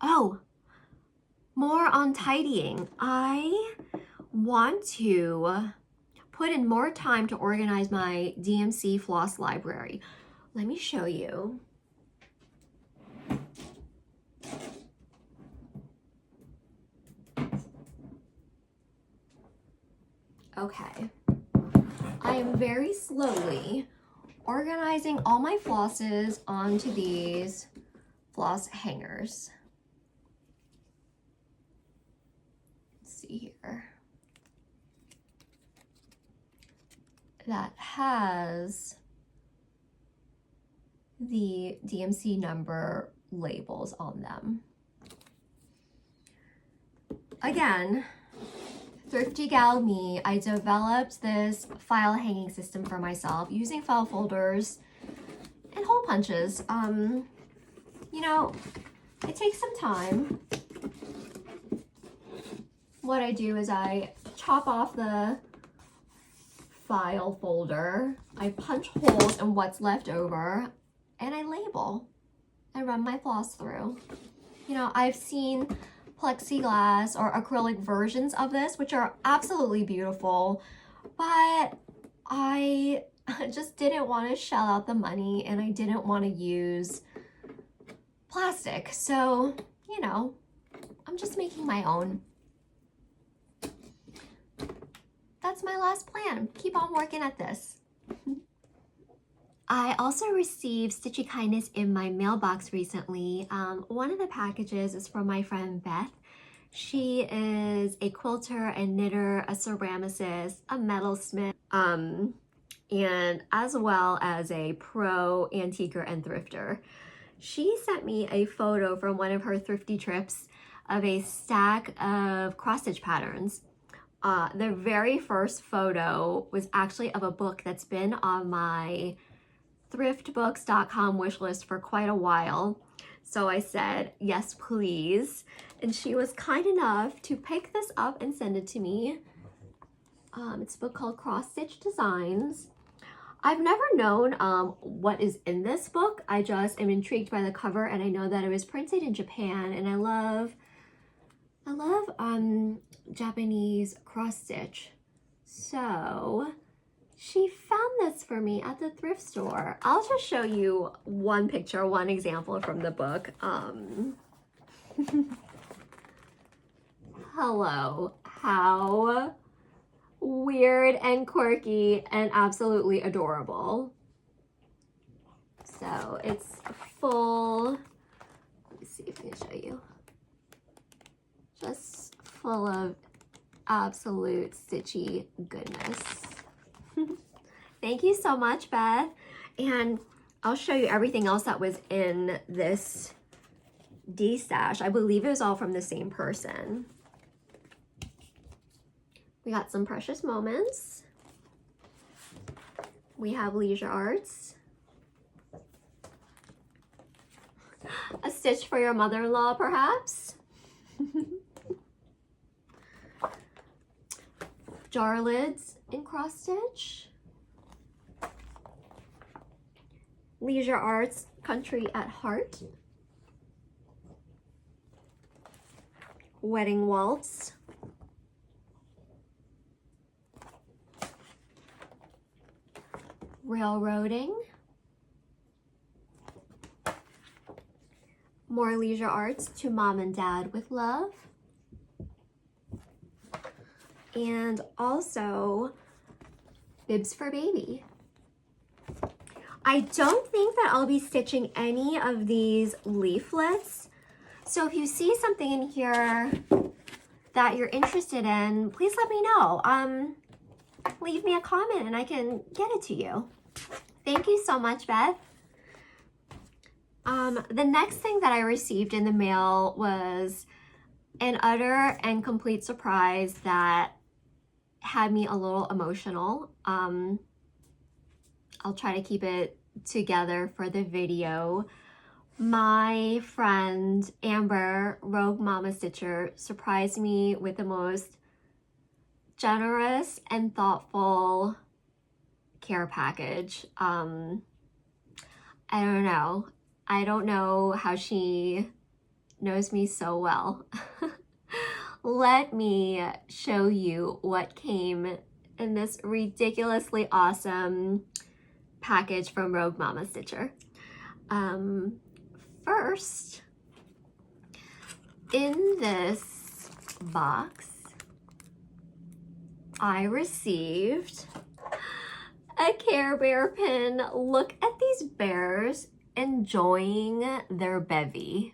A: Oh, more on tidying. I want to put in more time to organize my DMC floss library. Let me show you. Okay. I am very slowly organizing all my flosses onto these floss hangers. Let's see here. That has the DMC number labels on them. Again, thrifty gal me, I developed this file hanging system for myself using file folders and hole punches. You know, it takes some time. What I do is I chop off the file folder, I punch holes in what's left over, and I label. I run my floss through. You know, I've seen plexiglass or acrylic versions of this, which are absolutely beautiful, but I just didn't want to shell out the money and I didn't want to use plastic. So, you know, I'm just making my own. That's my last plan. Keep on working at this. I also received Stitchy kindness in my mailbox recently. One of the packages is from my friend Beth. She is a quilter and knitter, a ceramicist, a metalsmith, and as well as a pro antiquer and thrifter. She sent me a photo from one of her thrifty trips of a stack of cross-stitch patterns. The very first photo was actually of a book that's been on my thriftbooks.com wish list for quite a while. So I said, yes, please. And she was kind enough to pick this up and send it to me. It's a book called Cross Stitch Designs. I've never known what is in this book. I just am intrigued by the cover, and I know that it was printed in Japan, and I love Japanese cross stitch. So she found this for me at the thrift store. I'll just show you one picture, one example from the book. Hello, how weird and quirky and absolutely adorable. So it's full, let me see if I can show you. Just full of absolute stitchy goodness. Thank you so much, Beth. And I'll show you everything else that was in this D-stash. I believe it was all from the same person. We got some Precious Moments. We have Leisure Arts. A stitch for your mother-in-law, perhaps. Jar lids in cross stitch. Leisure Arts, Country at Heart. Wedding Waltz. Railroading. More Leisure Arts, To Mom and Dad with Love. And also Bibs for Baby. I don't think that I'll be stitching any of these leaflets. So if you see something in here that you're interested in, please let me know. Leave me a comment and I can get it to you. Thank you so much, Beth. The next thing that I received in the mail was an utter and complete surprise that had me a little emotional. I'll try to keep it together for the video, My friend Amber, Rogue Mama Stitcher, surprised me with the most generous and thoughtful care package. I don't know. I don't know how she knows me so well. Let me show you what came in this ridiculously awesome package from Rogue Mama Stitcher. First, in this box, I received a Care Bear pin. Look at these bears enjoying their bevy.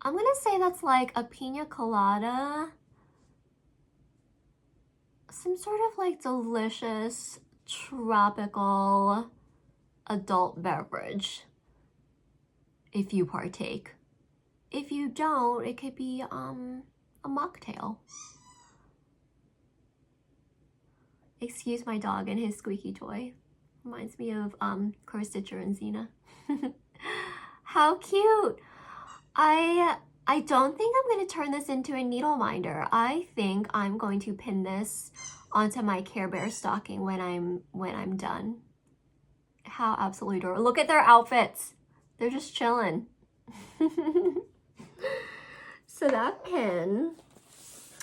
A: I'm gonna say that's like a pina colada, some sort of like delicious tropical adult beverage if you partake. If you don't, it could be a mocktail. Excuse my dog and his squeaky toy. Reminds me of Crow Stitcher and Xena. How cute! I don't think I'm going to turn this into a needle minder. I think I'm going to pin this onto my Care Bear stocking when I'm done. How absolutely adorable. Look at their outfits. They're just chilling. So that pin.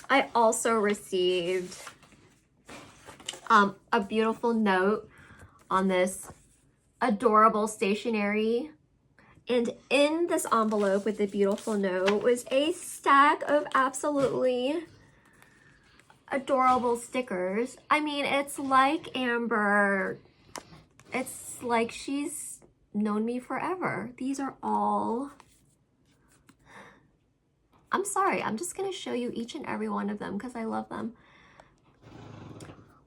A: I also received a beautiful note on this adorable stationery. And in this envelope with the beautiful note was a stack of absolutely adorable stickers. I mean, it's like Amber, it's like she's known me forever. These are all, I'm sorry, I'm just gonna show you each and every one of them because I love them.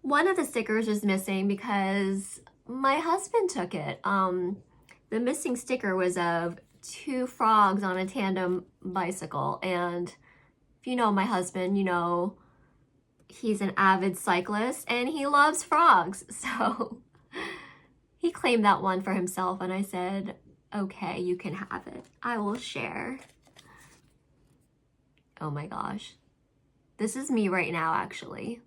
A: One of the stickers is missing because my husband took it. The missing sticker was of two frogs on a tandem bicycle. And if you know my husband, you know he's an avid cyclist and he loves frogs. So he claimed that one for himself and I said, okay, you can have it. I will share. Oh my gosh. This is me right now, actually.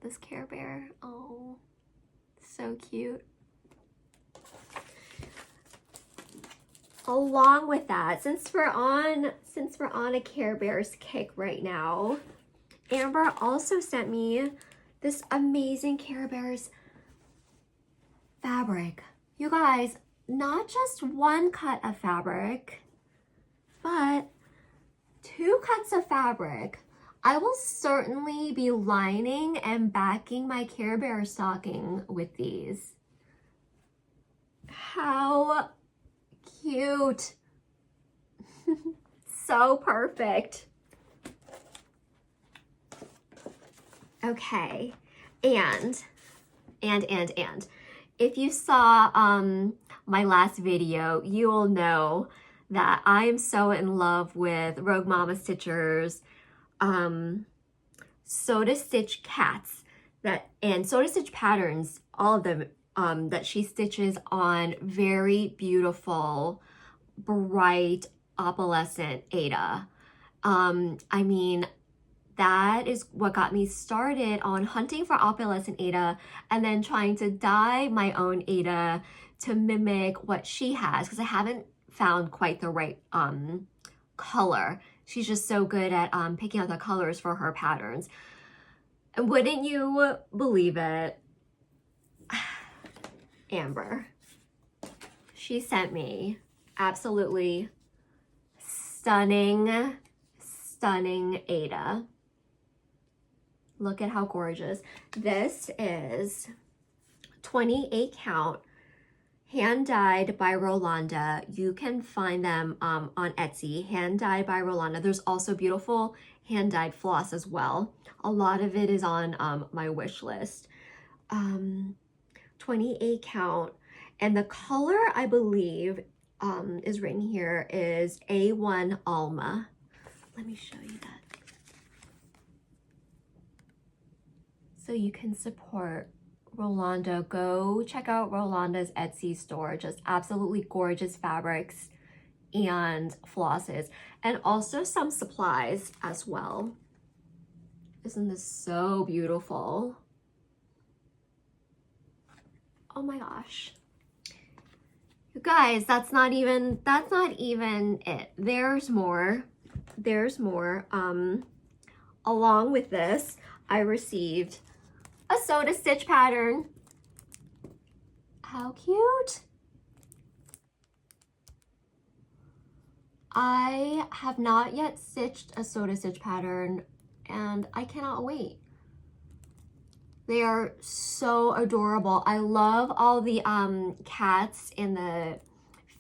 A: This Care Bear. Oh. So cute. Along with that, since we're on a Care Bears kick right now, Amber also sent me this amazing Care Bears fabric. You guys, not just one cut of fabric, but 2 cuts of fabric. I will certainly be lining and backing my Care Bear stocking with these. How cute. So perfect. Okay, and if you saw my last video, you will know that I am so in love with Rogue Mama Stitcher's sew to stitch cats and sew to stitch patterns, all of them that she stitches on very beautiful, bright, opalescent Aida. I mean, that is what got me started on hunting for opalescent Aida and then trying to dye my own Aida to mimic what she has, because I haven't found quite the right color. She's just so good at picking out the colors for her patterns. And wouldn't you believe it, Amber, she sent me absolutely stunning Aida. Look at how gorgeous. This is 28 count, hand dyed by Rolanda. You can find them on Etsy, hand dyed by Rolanda. There's also beautiful hand dyed floss as well. A lot of it is on my wish list. 28 count, and the color I believe is written here is A1 Alma. Let me show you that so you can support Rolanda. Go check out Rolanda's Etsy store. Just absolutely gorgeous fabrics and flosses, and also some supplies as well. Isn't this so beautiful? Oh my gosh. You guys, that's not even it. There's more. There's more. Along with this, I received a soda stitch pattern. How cute. I have not yet stitched a soda stitch pattern and I cannot wait. They are so adorable. I love all the cats and the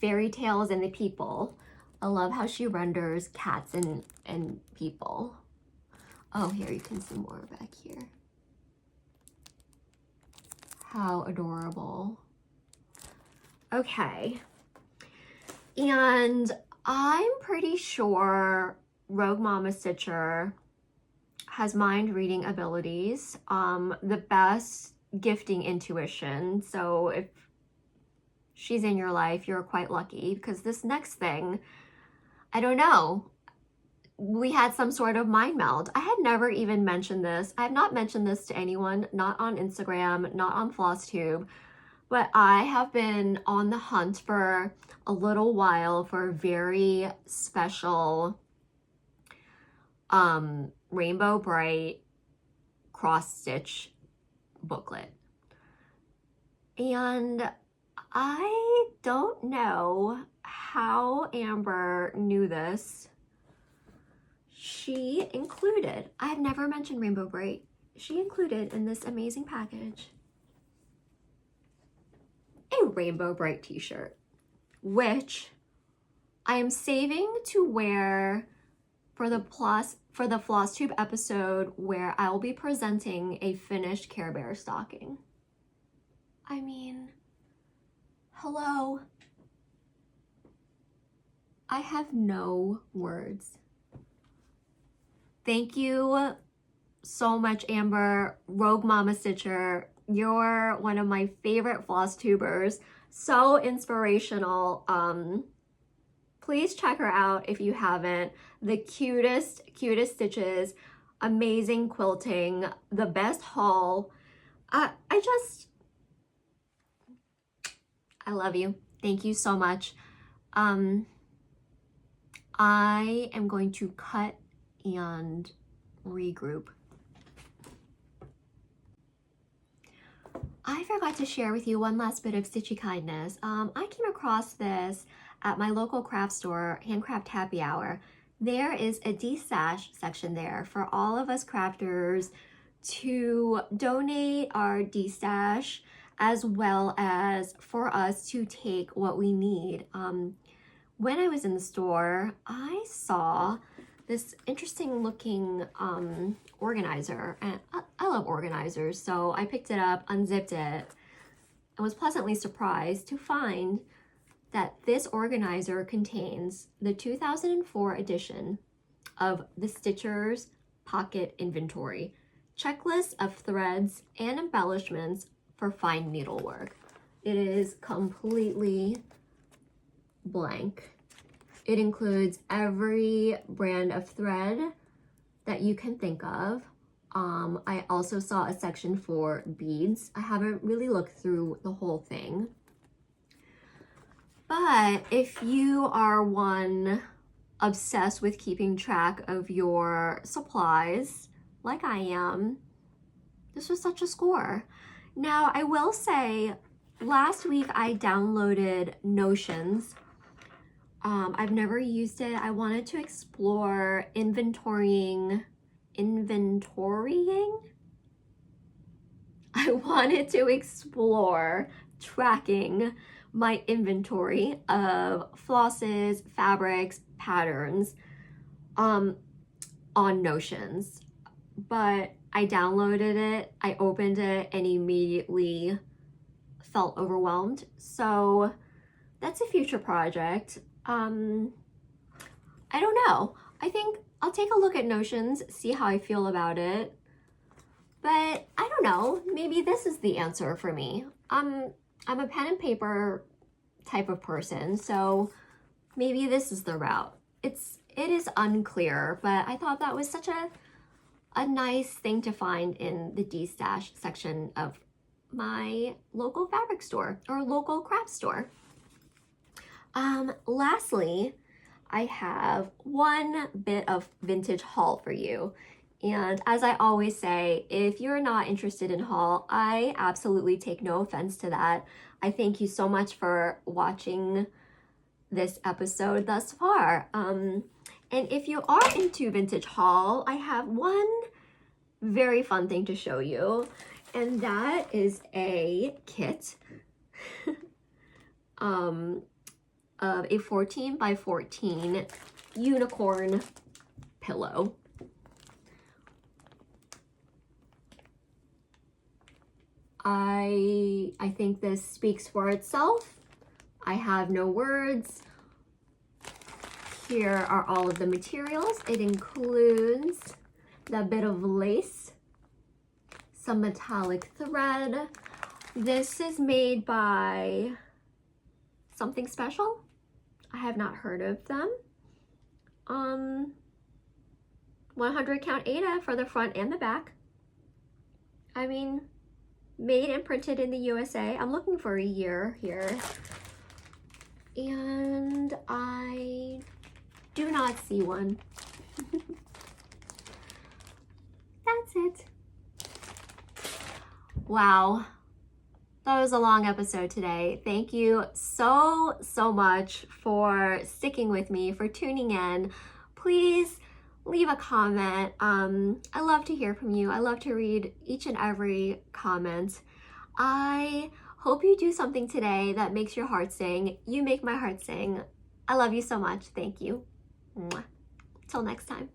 A: fairy tales and the people. I love how she renders cats and people. Oh, here you can see more back here. How adorable. Okay. And I'm pretty sure Rogue Mama Stitcher has mind reading abilities, the best gifting intuition. So if she's in your life, you're quite lucky, because this next thing, I don't know, we had some sort of mind meld. I had never even mentioned this. I have not mentioned this to anyone, not on Instagram, not on Flosstube, but I have been on the hunt for a little while for a very special Rainbow Bright cross stitch booklet. And I don't know how Amber knew this. She included, I've never mentioned Rainbow Bright, she included in this amazing package a Rainbow Bright t-shirt, which I am saving to wear for the Flosstube episode where I will be presenting a finished Care Bear stocking. I mean, hello. I have no words. Thank you so much, Amber. Rogue Mama Stitcher, you're one of my favorite Flosstubers. So inspirational. Please check her out if you haven't. The cutest stitches, amazing quilting, the best haul. I love you. Thank you so much. I am going to cut and regroup. I forgot to share with you one last bit of stitchy kindness. I came across this at my local craft store, Handcraft Happy Hour. There is a de-stash section there for all of us crafters to donate our de-stash, as well as for us to take what we need. When I was in the store, I saw this interesting looking organizer, and I love organizers, so I picked it up, unzipped it, and was pleasantly surprised to find that this organizer contains the 2004 edition of the Stitcher's Pocket Inventory, checklist of threads and embellishments for fine needlework. It is completely blank. It includes every brand of thread that you can think of. I also saw a section for beads. I haven't really looked through the whole thing. But if you are one obsessed with keeping track of your supplies, like I am, this was such a score. Now, I will say, last week I downloaded Notions. I've never used it. I wanted to explore inventorying. I wanted to explore tracking my inventory of flosses, fabrics, patterns on Notions. But I downloaded it, I opened it, and immediately felt overwhelmed. So that's a future project. I don't know. I think I'll take a look at Notions, see how I feel about it. But I don't know, maybe this is the answer for me. I'm a pen and paper type of person, so maybe this is the route. It is unclear, but I thought that was such a nice thing to find in the D-stash section of my local fabric store or local craft store. Lastly, I have one bit of vintage haul for you. And as I always say, if you're not interested in haul, I absolutely take no offense to that. I thank you so much for watching this episode thus far. And if you are into vintage haul, I have one very fun thing to show you, and that is a kit of a 14 by 14 unicorn pillow. I think this speaks for itself. I have no words. Here are all of the materials. It includes the bit of lace, some metallic thread. This is made by Something Special. I have not heard of them. 100 count Aida for the front and the back. I mean, made and printed in the USA. I'm looking for a year here. And I do not see one. That's it. Wow. That was a long episode today. Thank you so much for sticking with me, for tuning in. Please leave a comment. I love to hear from you. I love to read each and every comment. I hope you do something today that makes your heart sing. You make my heart sing. I love you so much. Thank you. Mwah. Till next time.